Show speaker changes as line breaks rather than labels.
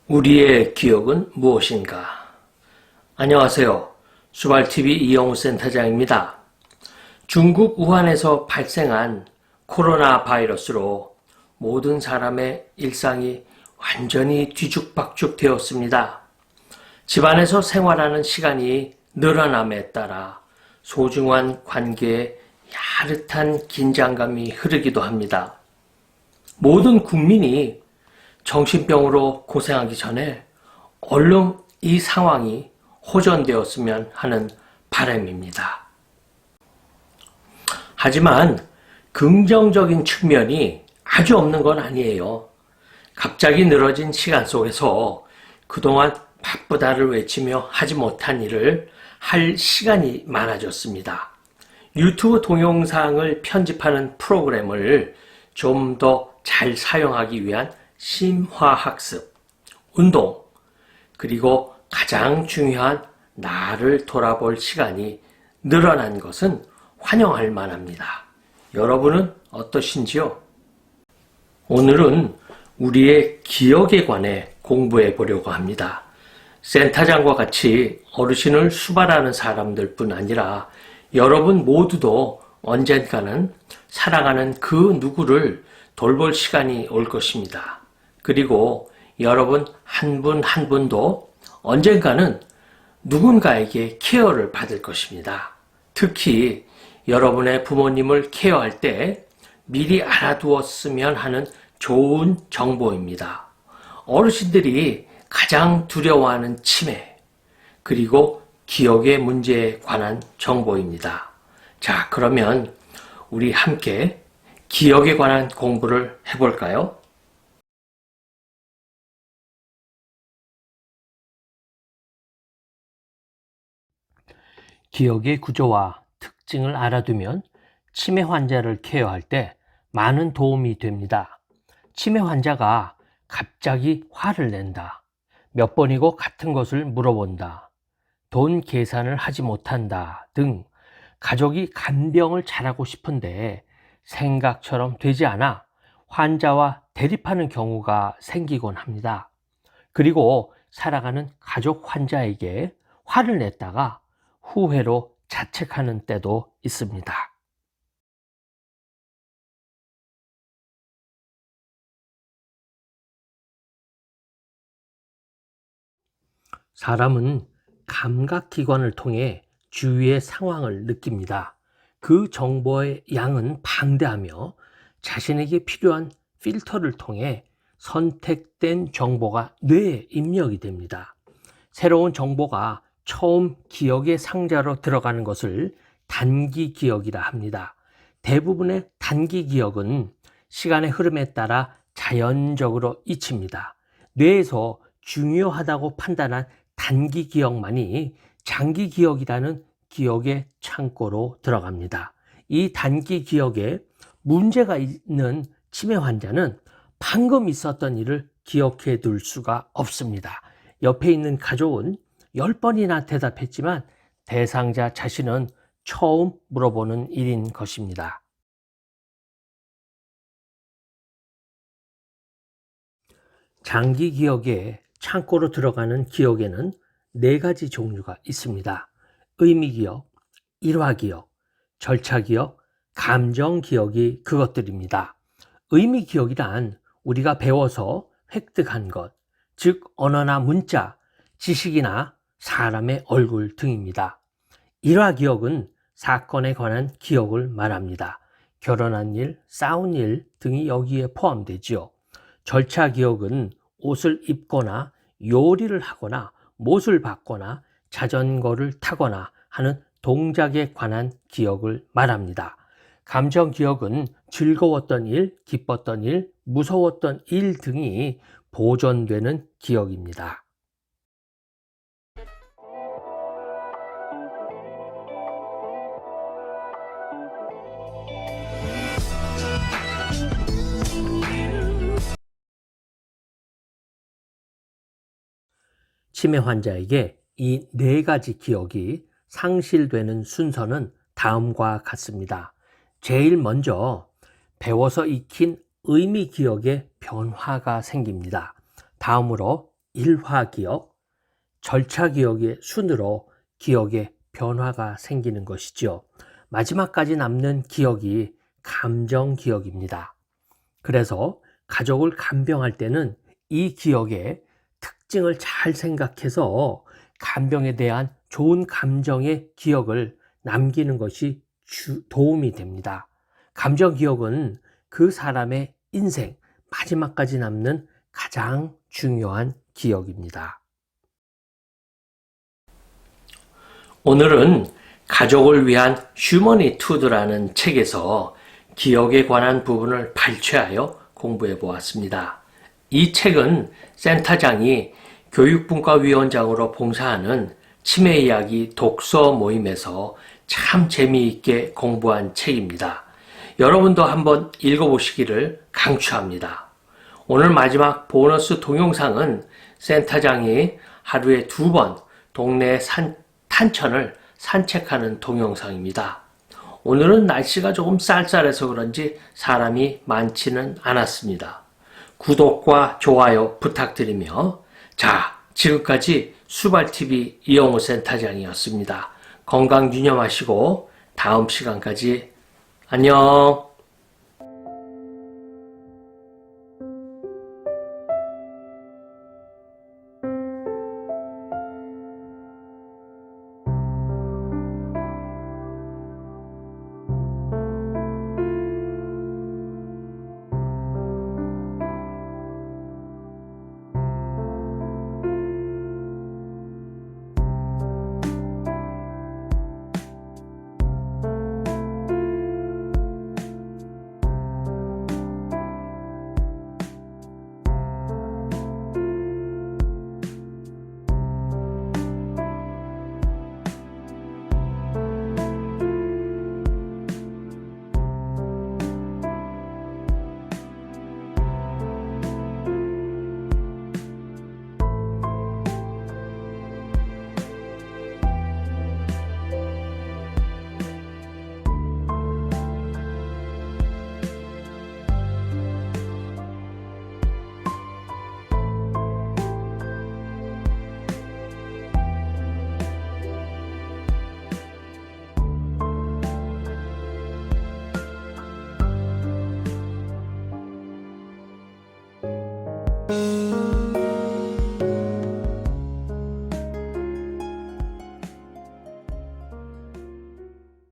우리의 기억은 무엇인가? 안녕하세요. 수발TV 이영우 센터장입니다. 중국 우한에서 발생한 코로나 바이러스로 모든 사람의 일상이 완전히 뒤죽박죽 되었습니다. 집안에서 생활하는 시간이 늘어남에 따라 소중한 관계에 야릇한 긴장감이 흐르기도 합니다. 모든 국민이 정신병으로 고생하기 전에 얼른 이 상황이 호전되었으면 하는 바람입니다. 하지만 긍정적인 측면이 아주 없는 건 아니에요. 갑자기 늘어진 시간 속에서 그동안 바쁘다를 외치며 하지 못한 일을 할 시간이 많아졌습니다. 유튜브 동영상을 편집하는 프로그램을 좀 더 잘 사용하기 위한 심화학습, 운동, 그리고 가장 중요한 나를 돌아볼 시간이 늘어난 것은 환영할 만합니다. 여러분은 어떠신지요? 오늘은 우리의 기억에 관해 공부해 보려고 합니다. 센터장과 같이 어르신을 수발하는 사람들뿐 아니라 여러분 모두도 언젠가는 사랑하는 그 누구를 돌볼 시간이 올 것입니다. 그리고 여러분 한 분 한 분도 언젠가는 누군가에게 케어를 받을 것입니다. 특히 여러분의 부모님을 케어할 때 미리 알아두었으면 하는 좋은 정보입니다. 어르신들이 가장 두려워하는 치매, 그리고 기억의 문제에 관한 정보입니다. 자, 그러면 우리 함께 기억에 관한 공부를 해볼까요? 기억의 구조와 특징을 알아두면 치매 환자를 케어할 때 많은 도움이 됩니다. 치매 환자가 갑자기 화를 낸다, 몇 번이고 같은 것을 물어본다, 돈 계산을 하지 못한다 등 가족이 간병을 잘하고 싶은데 생각처럼 되지 않아 환자와 대립하는 경우가 생기곤 합니다. 그리고 살아가는 가족 환자에게 화를 냈다가 후회로 자책하는 때도 있습니다. 사람은 감각기관을 통해 주위의 상황을 느낍니다. 그 정보의 양은 방대하며 자신에게 필요한 필터를 통해 선택된 정보가 뇌에 입력이 됩니다. 새로운 정보가 처음 기억의 상자로 들어가는 것을 단기 기억이라 합니다. 대부분의 단기 기억은 시간의 흐름에 따라 자연적으로 잊힙니다. 뇌에서 중요하다고 판단한 단기 기억만이 장기 기억이라는 기억의 창고로 들어갑니다. 이 단기 기억에 문제가 있는 치매 환자는 방금 있었던 일을 기억해 둘 수가 없습니다. 옆에 있는 가족은 10번이나 대답했지만 대상자 자신은 처음 물어보는 일인 것입니다. 장기 기억의 창고로 들어가는 기억에는 4가지 종류가 있습니다. 의미기억, 일화기억, 절차기억, 감정기억이 그것들입니다. 의미기억이란 우리가 배워서 획득한 것, 즉 언어나 문자, 지식이나 사람의 얼굴 등입니다. 일화기억은 사건에 관한 기억을 말합니다. 결혼한 일, 싸운 일 등이 여기에 포함되지요. 절차기억은 옷을 입거나 요리를 하거나 못을 받거나 자전거를 타거나 하는 동작에 관한 기억을 말합니다. 감정기억은 즐거웠던 일, 기뻤던 일, 무서웠던 일 등이 보존되는 기억입니다. 치매 환자에게 이 4가지 기억이 상실되는 순서는 다음과 같습니다. 제일 먼저 배워서 익힌 의미 기억에 변화가 생깁니다. 다음으로 일화기억, 절차기억의 순으로 기억에 변화가 생기는 것이죠. 마지막까지 남는 기억이 감정기억입니다. 그래서 가족을 간병할 때는 이 기억의 특징을 잘 생각해서 간병에 대한 좋은 감정의 기억을 남기는 것이 도움이 됩니다. 감정 기억은 그 사람의 인생 마지막까지 남는 가장 중요한 기억입니다. 오늘은 가족을 위한 휴머니투드라는 책에서 기억에 관한 부분을 발췌하여 공부해 보았습니다. 이 책은 센터장이 교육분과위원장으로 봉사하는 치매 이야기 독서 모임에서 참 재미있게 공부한 책입니다. 여러분도 한번 읽어보시기를 강추합니다. 오늘 마지막 보너스 동영상은 센터장이 하루에 2번 동네 탄천을 산책하는 동영상입니다. 오늘은 날씨가 조금 쌀쌀해서 그런지 사람이 많지는 않았습니다. 구독과 좋아요 부탁드리며 지금까지 수발TV 이영호 센터장이었습니다. 건강 유념하시고 다음 시간까지 안녕.